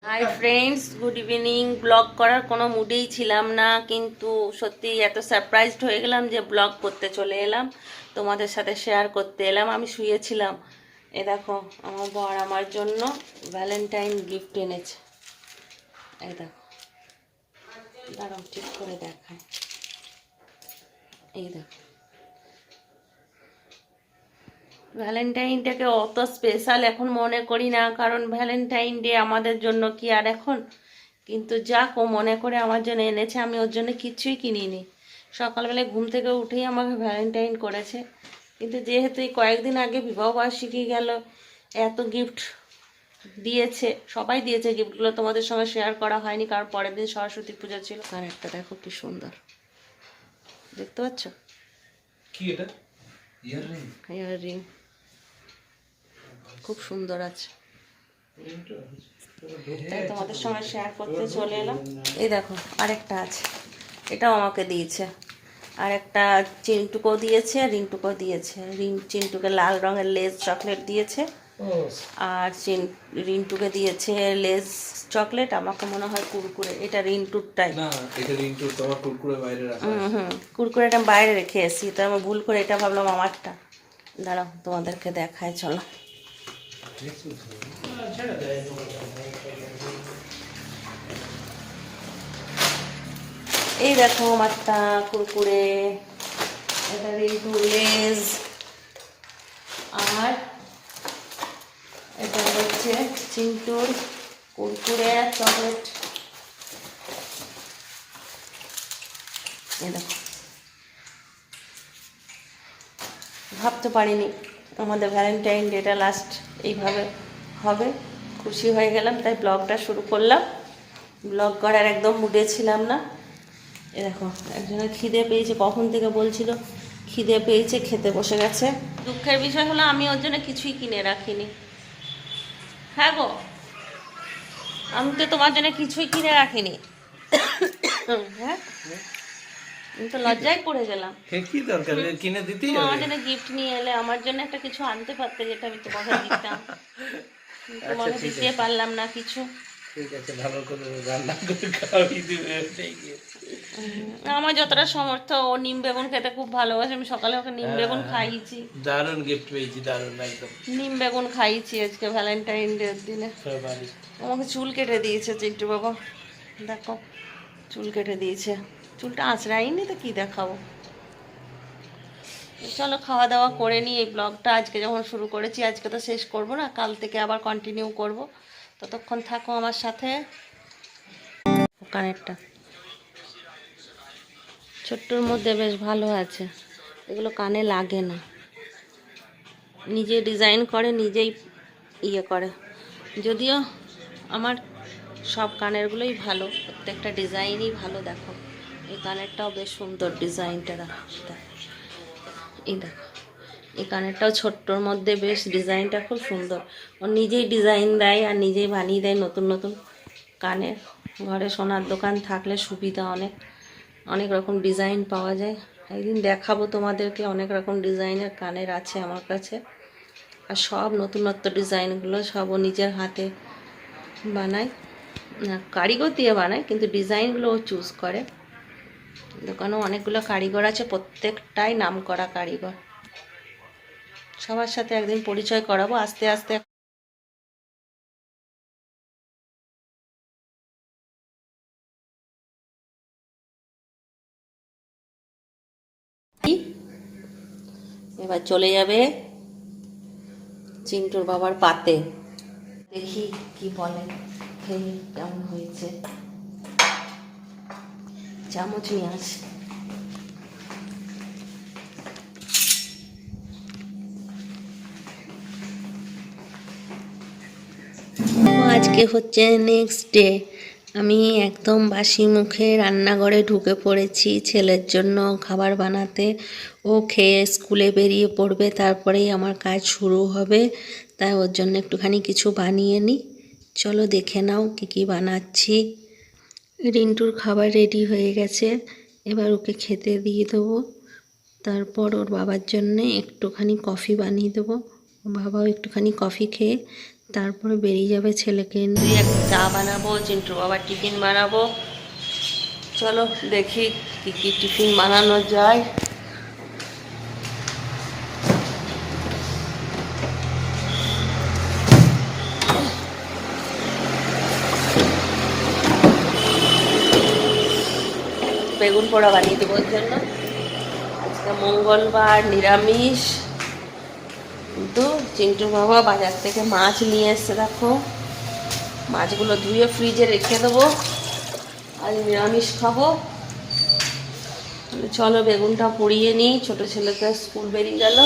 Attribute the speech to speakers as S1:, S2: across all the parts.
S1: Hi friends, good evening. Blog করার কোনো মুডেই ছিলাম না, কিন্তু সত্যি এত সারপ্রাইজড হয়ে গেলাম যে ব্লগ করতে চলে এলাম, তোমাদের সাথে শেয়ার করতে এলাম। আমি শুয়েছিলাম, এ দেখো আমার বর আমার জন্য ভ্যালেন্টাইন গিফট এনেছে। এই দেখো, দাঁড়াও ঠিক করে দেখায়। এই দেখো, ভ্যালেন্টাইন ডেকে অত স্পেশাল এখন মনে করি না, কারণ ভ্যালেন্টাইন ডে আমাদের জন্য কি আর এখন, কিন্তু যাক ও মনে করে আমার জন্য এনেছে। আমি ওর জন্য কিচ্ছুই কিনিনি, সকালবেলায় ঘুম থেকে উঠেই আমাকে ভ্যালেন্টাইন করেছে। কিন্তু যেহেতু এই কয়েকদিন আগে বিবাহবার্ষিকী গেল, এত গিফট দিয়েছে, সবাই দিয়েছে গিফটগুলো, তোমাদের সঙ্গে শেয়ার করা হয়নি কারণ পরের দিন সরস্বতী পূজা ছিল। আর একটা দেখো কি সুন্দর, দেখতে পাচ্ছ?
S2: কি এটা? ইয়াররিং?
S1: ইয়াররিং খুব সুন্দর আছে, তাই তোমাদের সঙ্গে শেয়ার করতে চলে এলাম। এই দেখো আরেকটা আছে, এটাও আমাকে দিয়েছে। আর একটা চিন্টুকেও দিয়েছে, রিন্টুকেও দিয়েছে। চিন্টুকে লাল রঙের লেস চকলেট দিয়েছে, আর রিন্টুকে দিয়েছে লেস চকলেট, আমাকে মনে হয় কুরকুরে। এটা রিন্টুরটাই।
S2: না, এটা রিন্টুর, তোমার কুরকুরে বাইরে রাখা আছে।
S1: কুরকুরেটা বাইরে রেখে এসেছি, তো আমি ভুল করে এটা ভাবলাম আমারটা। দাঁড়াও তোমাদেরকে দেখায়, চলো। এই দেখো আমারটা কুরকুরে, এটা রিন্টু লেজ, আর এটা হচ্ছে চিন্টুর কুরকুরে চকলেট। এই দেখো, ভাবতে পারিনি আমাদের ভ্যালেন্টাইন ডেটা লাস্ট এইভাবে হবে। খুশি হয়ে গেলাম, তাই ব্লগটা শুরু করলাম। ব্লগ করার একদম মুডে ছিলাম না। এ দেখো একজনের খিদে পেয়েছে, কখন থেকে বলছিল খিদে পেয়েছে, খেতে বসে গেছে। দুঃখের বিষয় হলো আমি ওর জন্য কিছুই কিনে রাখিনি। হ্যাঁ গো, আমি তো তোমার জন্য কিছুই কিনে রাখিনি। হ্যাঁ, আমি তো লজ্জায় পড়ে গেলাম।
S2: কি দরকার, কিনে দিতেই
S1: তুমি
S2: হবে।
S1: আমার জন্য গিফট নিয়ে এলে, আমার জন্য একটা কিছু আনতে পারতে, যেটা আমি তোমাকে দিতাম। তোমাকে দিতে পারলাম না কিছু।
S2: ঠিক আছে, ভালো করে রান্না করে খাওয়াই দিবে, ওটাই কি।
S1: আমার যতটা সমর্থ, ও নিম বেগুন খেতে খুব ভালোবাসে, আমি সকালে ওকে নিম বেগুন খাইয়েছি।
S2: দারুণ গিফট পেয়েছি, দারুণ একদম।
S1: নিম বেগুন খাইয়েছি আজকে ভ্যালেন্টাইন ডের দিনে। আমাকে চুল কেটে দিয়েছে চিন্টু বাবা, দেখো চুল কেটে দিয়েছে। চুলটা আঁচড়াইনি তো কি দেখাবো। চলো খাওয়া দাওয়া করে নিই। এই ব্লগটা আজকে যখন শুরু করেছি, আজকে তো শেষ করব না, কাল থেকে আবার কন্টিনিউ করব। ততক্ষণ থাকো আমার সাথে। কানেরটা ছোট্টর মধ্যে বেশ ভালো আছে, এগুলো কানে লাগে না, নিজে ডিজাইন করে, নিজেই ইয়ে করে। যদিও আমার সব কানেরগুলোই ভালো, প্রত্যেকটা ডিজাইনই ভালো। দেখো এই কানেরটাও বেশ সুন্দর, ডিজাইনটা দেখো। এই দেখো এই কানেরটাও ছোট্টর মধ্যে বেশ ডিজাইনটা খুব সুন্দর। ও নিজেই ডিজাইন দেয় আর নিজেই বানিয়ে দেয় নতুন নতুন কানের। ঘরে সোনার দোকান থাকলে সুবিধা, অনেক অনেক রকম ডিজাইন পাওয়া যায়। একদিন দেখাবো তোমাদেরকে, অনেক রকম ডিজাইনের কানের আছে আমার কাছে। আর সব নতুনত্ব ডিজাইনগুলো সব ও নিজের হাতে বানায়, কারিগর দিয়ে বানায়, কিন্তু ডিজাইনগুলো ও চুজ করে। দোকানেও অনেকগুলো কারিগর আছে, প্রত্যেকটাই নামকরা কারিগর। সবার সাথে একদিন পরিচয় করাবো আস্তে আস্তে। এবার চলে যাবে চিন্টুর বাবার পাতে, দেখি কি বলে, খেয়ে কেমন হয়েছে। চামচ নিয়ে আসে। আজকে হচ্ছে নেক্সট ডে, আমি একদম বাসি মুখে রান্নাঘরে ঢুকে পড়েছি ছেলের জন্য খাবার বানাতে। ও খেয়ে স্কুলে বেরিয়ে পড়বে, তারপরেই আমার কাজ শুরু হবে। তাই ওর জন্য একটুখানি কিছু বানিয়ে নিই। চলো দেখে নাও কী কী বানাচ্ছি। রিন্টুর খাবার রেডি হয়ে গেছে, এবার ওকে খেতে দিয়ে দেবো। তারপর ওর বাবার জন্যে একটুখানি কফি বানিয়ে দেবো, বাবাও একটুখানি কফি খেয়ে তারপরে বেরিয়ে যাবে ছেলেকে নিয়ে। একটা চা বানাবো, চিন্টু বাবার টিফিন বানাবো। চলো দেখি কি কি টিফিন বানানো যায়। বেগুন পোড়া বানিয়ে দেবো ওর জন্য। আজকে মঙ্গলবার, নিরামিষ। কিন্তু চিন্টু বাবা বাজার থেকে মাছ নিয়ে এসছে, দেখো মাছগুলো ধুয়ে ফ্রিজে রেখে দেবো। আজ নিরামিষ খাবো। চলো বেগুনটা পুড়িয়ে নিই, ছোটো ছেলেকে স্কুল বেরিয়ে গেল।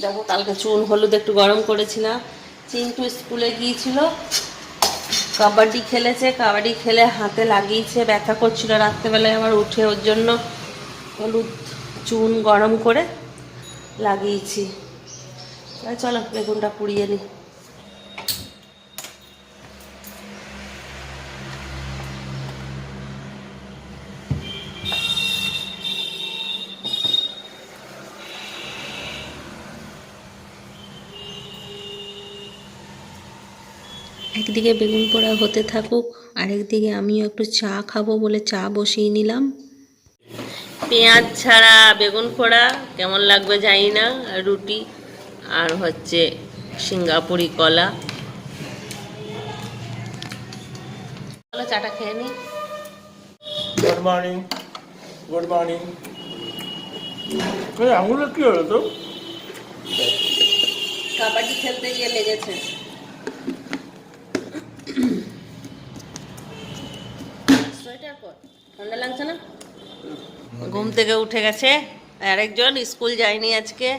S1: দেখো কালকে চুন হলুদ একটু গরম করেছিলাম। চিন্টু স্কুলে গিয়েছিল, কাবাডি খেলেছে, কাবাডি খেলে হাতে লাগিয়েছে, ব্যথা করছিল। রাত্রেবেলায় আবার উঠে ওর জন্য হলুদ চুন গরম করে লাগিয়েছি। চলো বেগুনটা পুড়িয়ে নিই। একদিকে বেগুন পোড়া হতে থাকুক, আরেকদিকে আমিও একটু চা খাবো বলে চা বসিয়ে নিলাম। পেঁয়াজ ছাড়া বেগুন পোড়া কেমন লাগবে জানি না, রুটি আর হচ্ছে সিঙ্গাপুরি কলা। চলো চাটা খেয়ে নিই।
S2: Good morning, good morning. আঙুলে কি হলো তো?
S1: কাবাডি খেলতে গিয়ে লেগেছে। সোয়েটার পর, ঠান্ডা লাগছে না? ঘুম থেকে উঠে গেছে আরেকজন, স্কুল যায়নি আজকে,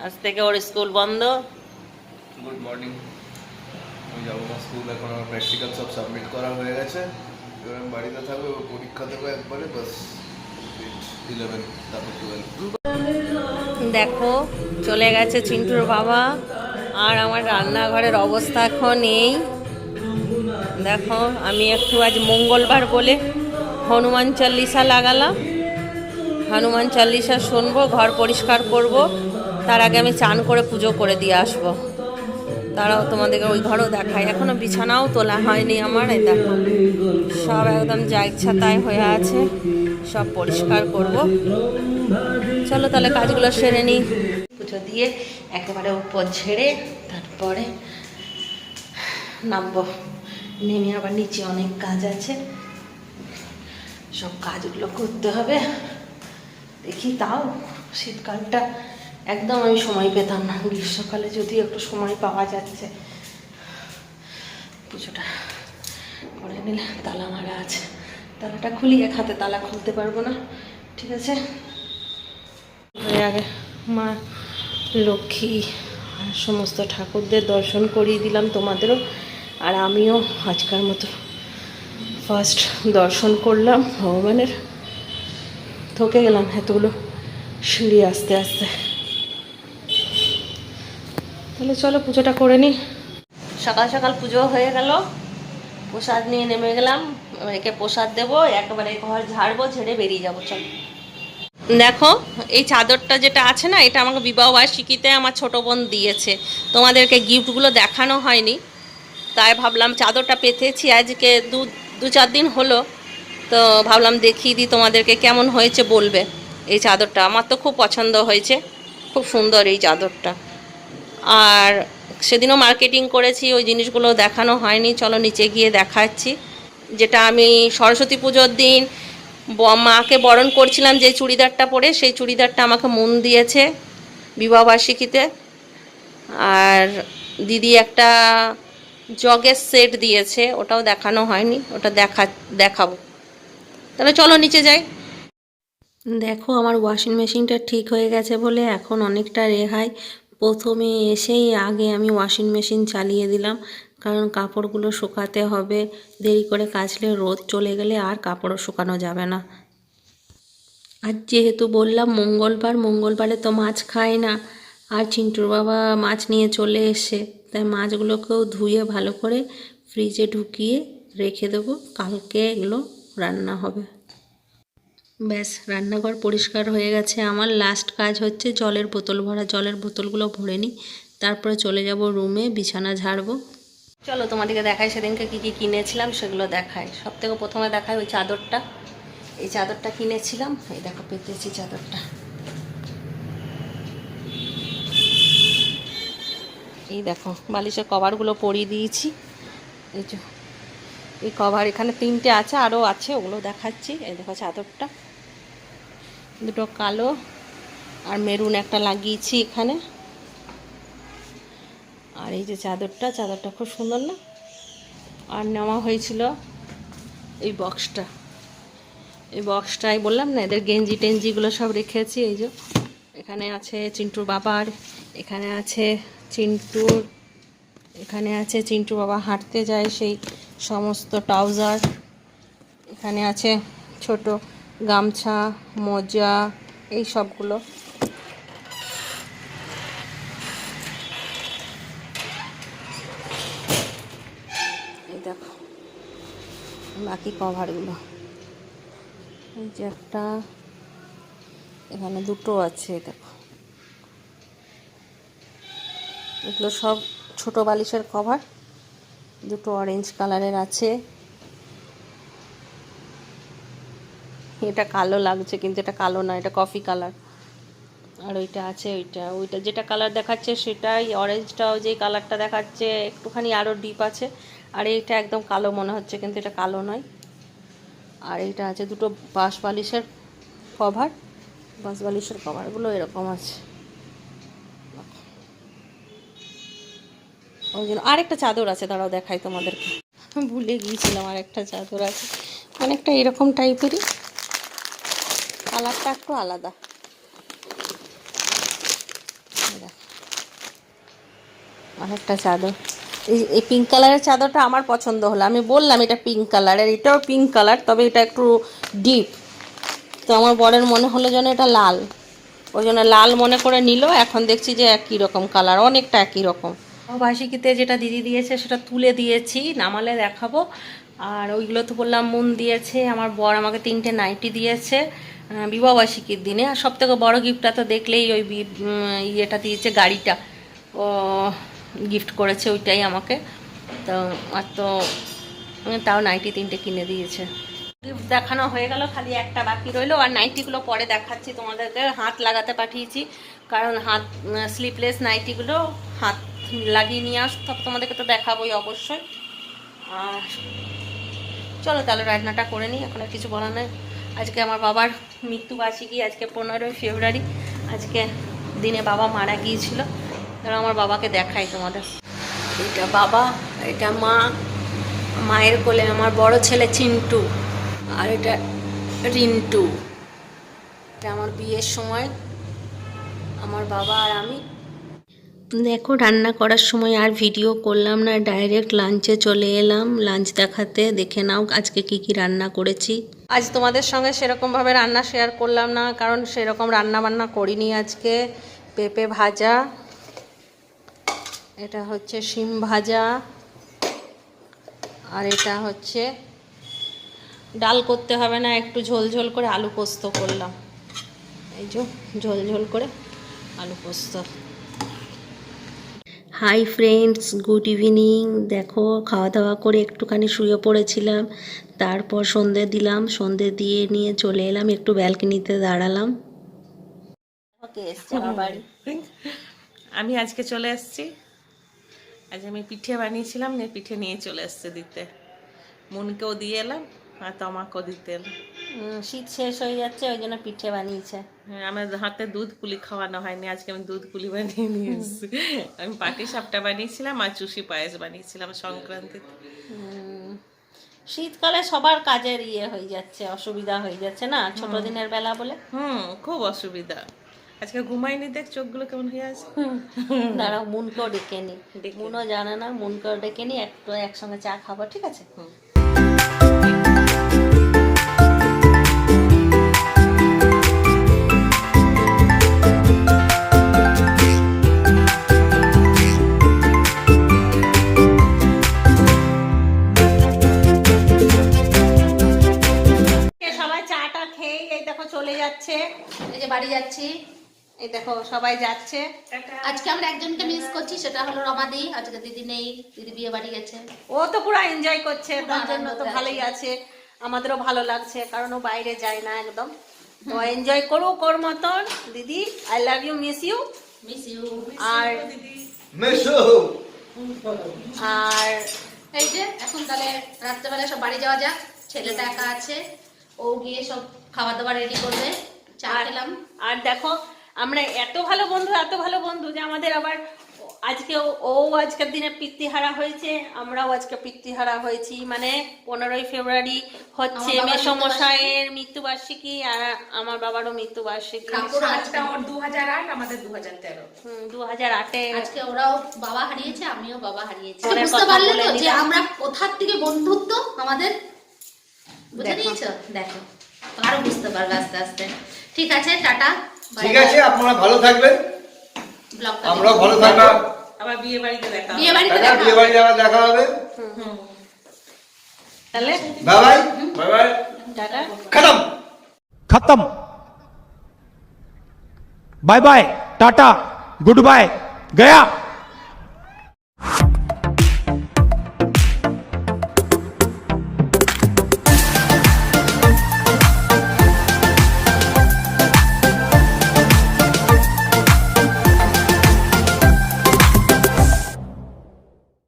S1: আজ থেকে ওর স্কুল বন্ধ।
S3: Good morning. আমি যাবো না স্কুল, এখন আমার প্র্যাকটিক্যাল সব সাবমিট করা হয়ে গেছে। এবার আমি বাড়িতে থাকবো, পরীক্ষা দেবো একবারে, বাস 11 তারপর 12।
S1: দেখো চলে গেছে চিন্টুর বাবা, আর আমার রান্নাঘরের অবস্থা এখন এই। দেখো আমি একটু আজ মঙ্গলবার বলে হনুমান চল্লিশা লাগালাম। হনুমান চল্লিশা শুনবো, ঘর পরিষ্কার করব। তার আগে আমি চান করে পুজো করে দিয়ে আসবো। তারাও তোমাদেরকে ওই ঘরও দেখায়। এখনো বিছানাও তোলা হয়নি আমার। এই দেখো সব একদম যা ইচ্ছা তাই হয়ে আছে, সব পরিষ্কার করব। চলো তাহলে কাজগুলো সেরে নিই। পুজো দিয়ে একেবারে উপর ঝেড়ে তারপরে নামবো। নেমে আবার নিচে অনেক কাজ আছে, সব কাজগুলো করতে হবে। দেখি তাও শীতকালটা একদম আমি সময় পেতাম না, গ্রীষ্মকালে যদি একটু সময় পাওয়া যাচ্ছে। পুজোটা করে নিলে, তালা মারা আছে, তালাটা খুলি, এক হাতে তালা খুলতে পারবো না। ঠিক আছে, আগে মা লক্ষ্মী আর সমস্ত ঠাকুরদের দর্শন করিয়ে দিলাম তোমাদেরও, আর আমিও আজকার মতো ফার্স্ট দর্শন করলাম ভগবানের। থকে গেলাম এতগুলো সিঁড়ি আস্তে আস্তে। তাহলে চলো পুজোটা করে নিই। সকাল সকাল পুজো হয়ে গেল, প্রসাদ নিয়ে নেমে গেলাম। একে প্রসাদ দেবো, একেবারে ঘর ঝাড়বো, ঝেড়ে বেরিয়ে যাবো। চলো দেখো এই চাদরটা যেটা আছে না, এটা আমাকে বিবাহবার্ষিকীতে আমার ছোটো বোন দিয়েছে। তোমাদেরকে গিফটগুলো দেখানো হয়নি, তাই ভাবলাম চাদরটা পেতেছি আজকে দু চার দিন হলো, তো ভাবলাম দেখিয়ে দিই তোমাদেরকে, কেমন হয়েছে বলবে। এই চাদরটা আমার তো খুব পছন্দ হয়েছে, খুব সুন্দর এই চাদরটা। আর সেদিনও মার্কেটিং করেছি, ওই জিনিসগুলো দেখানো হয়নি। চলো নিচে গিয়ে দেখাচ্ছি। যেটা আমি সরস্বতী পুজোর দিন মাকে বরণ করছিলাম, যে চুড়িদারটা পরে, সেই চুড়িদারটা আমাকে মন দিয়েছে বিবাহবার্ষিকীতে। আর দিদি একটা জগের সেট দিয়েছে, ওটাও দেখানো হয়নি, ওটা দেখাবো। তাহলে চলো নিচে যাই। দেখো আমার ওয়াশিং মেশিনটা ঠিক হয়ে গেছে বলে এখন অনেকটা রেহাই। প্রথমে এসেই আগে আমি ওয়াশিং মেশিন চালিয়ে দিলাম, কারণ কাপড়গুলো শুকাতে হবে। দেরি করে কাচলে রোদ চলে গেলে আর কাপড়ও শুকানো যাবে না। আর যেহেতু বললাম মঙ্গলবার, মঙ্গলবারে তো মাছ খায় না, আর চিন্টুর বাবা মাছ নিয়ে চলে এসে, তাই মাছগুলোকেও ধুয়ে ভালো করে ফ্রিজে ঢুকিয়ে রেখে দেবো, কালকে এগুলো রান্না হবে। ব্যাস রান্নাঘর পরিষ্কার হয়ে গেছে। আমার লাস্ট কাজ হচ্ছে জলের বোতল ভরা। জলের বোতলগুলো ভরে নিই, তারপরে চলে যাব রুমে, বিছানা ঝাড়বো। চলো তোমাদেরকে দেখাই সেদিনকে কী কী কিনেছিলাম সেগুলো দেখাই। সব থেকে প্রথমে দেখাই ওই চাদরটা। এই চাদরটা কিনেছিলাম, এই দেখো পেতেছি চাদরটা। এই দেখো বালিশের কভারগুলো পরিয়ে দিয়েছি। এই যে এই কভার এখানে 3টে আছে, আরও আছে, ওগুলো দেখাচ্ছি। এই দেখো চাদরটা, দুটো কালো আর মেরুন একটা লাগিয়েছি এখানে। আর এই যে চাদরটা খুব সুন্দর না? আর নেওয়া হয়েছিল এই বক্সটাই বললাম না, এদের গেঞ্জি টেঞ্জিগুলো সব রেখেছি। এই যে এখানে আছে চিন্টুর বাবার, এখানে আছে চিন্টুর, এখানে আছে চিন্টু বাবা হাঁটতে যায় সেই সমস্ত ট্রাউজার, এখানে আছে ছোট গামছা, মোজা, এই সবগুলো। এই দেখো বাকি কভারগুলো, এই যে একটা, এখানে দুটো আছে। দেখো এগুলো সব ছোট বালিশের কভার, দুটো অরেঞ্জ কালারের আছে। এটা কালো লাগছে কিন্তু এটা কালো না, এটা কফি কালার। আর ওইটা আছে, ওইটা যেটা কালার দেখাচ্ছে সেটাই, অরেঞ্জটাও যে কালারটা দেখাচ্ছে একটুখানি আরও ডিপ আছে। আর এইটা একদম কালো মনে হচ্ছে কিন্তু এটা কালো নয়। আর এইটা আছে দুটো বাঁশ বালিশের কভারগুলো এরকম আছে। ওই জন্য আরেকটা চাদর আছে, দাঁড়াও দেখাই তোমাদেরকে, ভুলে গিয়েছিলাম। আরেকটা চাদর আছে অনেকটা এরকম টাইপেরই, কালারটা একটু আলাদা। আরেকটা চাদর, এই পিঙ্ক কালারের চাদরটা আমার পছন্দ হলো। আমি বললাম এটা পিঙ্ক কালারের, এটাও পিঙ্ক কালার, তবে এটা একটু ডিপ। তো আমার বরের মনে হলো যেন এটা লাল, ওই জন্য লাল মনে করে নিল। এখন দেখছি যে একই রকম কালার, অনেকটা একই রকম। বাসিকিতে যেটা দিদি দিয়েছে সেটা তুলে দিয়েছি, নামালে দেখাবো। আর ওইগুলো তো বললাম মন দিয়েছে। আমার বর আমাকে 3টে নাইটি দিয়েছে বিবাহবার্ষিকীর দিনে। আর সব থেকে বড়ো গিফটটা তো দেখলেই ওই ইয়েটা দিয়েছে, গাড়িটা ও গিফট করেছে, ওইটাই আমাকে। তো আর তো তাও নাইটি 3টে কিনে দিয়েছে। গিফট দেখানো হয়ে গেল, খালি একটা বাকি রইলো। আর নাইটিগুলো পরে দেখাচ্ছি তোমাদেরকে। হাত লাগাতে পাঠিয়েছি, কারণ হাত স্লিপলেস নাইটিগুলো হাত লাগিয়ে নিয়ে তবে তোমাদেরকে তো দেখাবোই অবশ্যই। আর চলো তাহলে রান্নাটা করে নিই, এখন আর কিছু বলার নেই। আজকে আমার বাবার মৃত্যুবার্ষিকী, আজকে 15ই ফেব্রুয়ারি। আজকে দিনে বাবা মারা গিয়েছিল। তাহলে আমার বাবাকে দেখাই তোমাদের। এটা বাবা, এটা মা, মায়ের কোলে আমার বড় ছেলে চিন্টু, আর এটা রিন্টু। এটা আমার বিয়ের সময় আমার বাবা আর আমি। দেখো রান্না করার সময় আর ভিডিও করলাম না, ডাইরেক্ট লাঞ্চে চলে এলাম। লাঞ্চ দেখাতে, দেখে নাও আজকে কি কি রান্না করেছি। আজ তোমাদের সঙ্গে সেরকমভাবে রান্না শেয়ার করলাম না, কারণ সেরকম রান্না বান্না করিনি আজকে। পেঁপে ভাজা, এটা হচ্ছে শিম ভাজা, আর এটা হচ্ছে ডাল করতে হবে না, একটু ঝোল ঝোল করে আলু পোস্ত করলাম। এই যে ঝোল ঝোল করে আলু পোস্ত। Hi friends, good evening. দেখো খাওয়া দাওয়া করে একটুখানি শুয়ে পড়েছিলাম, তারপর সন্ধে দিলাম। সন্ধে দিয়ে নিয়ে চলে এলাম, একটু ব্যালকনিতে দাঁড়ালাম।
S2: আমি আজকে চলে এসেছি। আজ আমি পিঠে বানিয়েছিলাম, পিঠে নিয়ে চলে এসছে দিতে। মনকেও দিয়ে এলাম আর তোমাকেও দিতে এলাম।
S1: শীত শেষ হয়ে যাচ্ছে, ওই জন্য পিঠে বানিয়েছে।
S2: হ্যাঁ, আমার হাতে দুধ পুলি খাওয়ানো হয়নি, আজকে আমি দুধ পুলি বানিয়ে নিয়ে এসেছি। আমি পাটি সাপটা বানিয়েছিলাম আর চুষি পায়েস বানিয়েছিলাম সংক্রান্তিতে।
S1: শীতকালে সবার কাজের হয়ে যাচ্ছে, অসুবিধা হয়ে যাচ্ছে না, ছোট দিনের বেলা বলে।
S2: খুব অসুবিধা। আজকে ঘুমাইনি, দেখ চোখগুলো কেমন হয়ে আছে।
S1: দাঁড়াও মুনকেও ডেকে নি, মুনও জানে না, মুনকেও ডেকে নি, একটু একসঙ্গে চা খাবো, ঠিক আছে? সবাই চাটা খেয়ে এই দেখো চলে যাচ্ছে, এই যে বাড়ি যাচ্ছি। এই দেখো সবাই যাচ্ছে।
S4: আজকে আমরা একজনকে মিস করছি, সেটা হলো রমাদি। আজকে দিদি নেই, দিদি বিয়ে বাড়ি গেছে।
S1: ও তো পুরো এনজয় করছে, তার জন্য তো
S4: আনন্দে
S1: ভালোই আছে, আমাদেরও ভালো লাগছে, কারণ ও বাইরে যায় না একদম। তো এনজয় করুক ওর মতন। দিদি I love you, miss you.
S4: Miss you.
S1: আর
S3: মেশো
S1: আর
S4: এই যে এখন তাহলে রাত্রেবেলা সব বাড়ি যাওয়া যাক। ছেলেটা একা আছে, ও গিয়ে সব খাওয়া দাওয়া রেডি করবে। চা খেলাম।
S1: আর দেখো আমরা এত ভালো বন্ধু যে আমাদের আবার আজকে ও আজকের দিনে পিতৃহারা হয়েছে, আমরাও আজকে পিতৃহারা হয়েছি। মানে 15ই ফেব্রুয়ারি হচ্ছে
S4: আমার বাবার
S1: মেসমশাইয়ের মৃত্যুবার্ষিকী, আর আমার বাবারও মৃত্যুবার্ষিকী।
S4: ঠাকুর
S2: আজটা ওর 2008, আমাদের 2013।
S1: 2008-এ
S4: আজকে ওরাও বাবা হারিয়েছে, আমিও বাবা হারিয়েছি।
S1: পরে
S4: বুঝতে
S1: কথা
S4: পারলে
S1: বলে
S4: তো যে
S1: নিলাম।
S4: আমরা কোথার থেকে বন্ধুত্ব আমাদের, বুঝে
S1: দেখো।
S4: নিয়েছো? দেখো আরো বুঝতে পারবে আস্তে আস্তে। ঠিক আছে, টাটা।
S3: ঠিক আছে, আপনারা ভালো থাকবেন,
S4: ব্লগটা
S3: আমরাও ভালো থাকবো।
S2: আবার বিয়ে বাড়িতে দেখা হবে।
S4: বিয়ে বাড়িতে
S3: টাটা,
S4: দেখা
S3: বিয়ে
S4: হবে।
S3: বাড়ি আবার দেখা হবে।
S1: তাহলে
S3: bye bye bye bye,
S1: tata.
S3: খতম।
S5: खत्म bye bye tata goodbye गया।